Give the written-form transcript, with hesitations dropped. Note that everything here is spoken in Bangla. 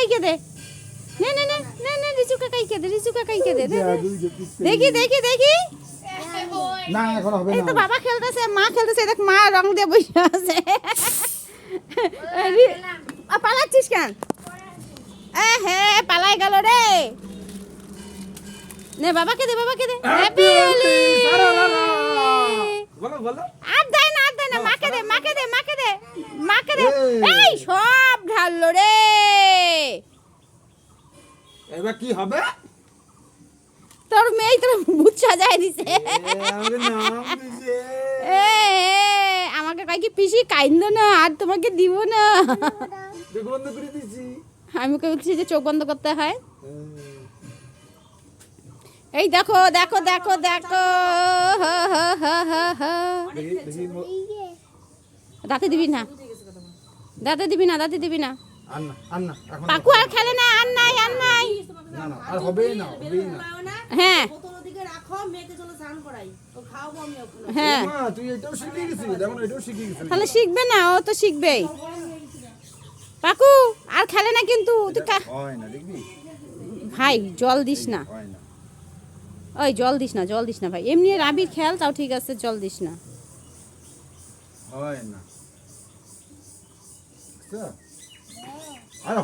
কাকাইকে দে, নে নে নে নে নে রিজু কাকাইকে দে, রিজু কাকাইকে দে, দে, দে। দেখি দেখি দেখি, না এখন হবে এই না। তো বাবা খেলতেছে, মা খেলতেছে, দেখ মা রং দিয়ে বসে আছে। পালাচ্ছিস কেন? হে পালাই গেল রে। নে বাবাকে দে, বাবাকে দে। হ্যাপি হোলি। বলো বলো। আর দেয় না, আর দেয় না, মাকে দে, মাকে দে, মাকে দে, মাকে দে। এই সব ঢাললো রে। এবার কি হবে? তোর মেয়ে তোর ভূত সাজায় দিছে। আমাকে নাম দিছে। এ আমাকে কয় কি পিসি কাইন্দ না, আর তোমাকে দিব না। চোখ বন্ধ করে দিছি। আমি ওকে বলছি যে চোখ বন্ধ করতে হয়। এই দেখো দেখো দেখো দেখো, দাঁতে দিবি না, দাঁতে দিবি না, দাঁতে দিবি না। আর না আর না এখন পাকু আর খেলে না, আর নাই, আর নাই। না না আর হবেই না, হবেই না। হ্যাঁ হ্যাঁ, মা তুই এটাও শিখে গেছিস, দেখো এটাও শিখে গেছিস। তাহলে শিখবে না, ও তো শিখবেই। পাকু আর খেলে না কিন্তু তুই হয় না দেখবি, ভাই জল দিস না, হয় না। ওই জল দিস না, জল দিস না ভাই। এমনি রাবির খেয়াল তাও ঠিক আছে, জল দিস না। হয় না। আর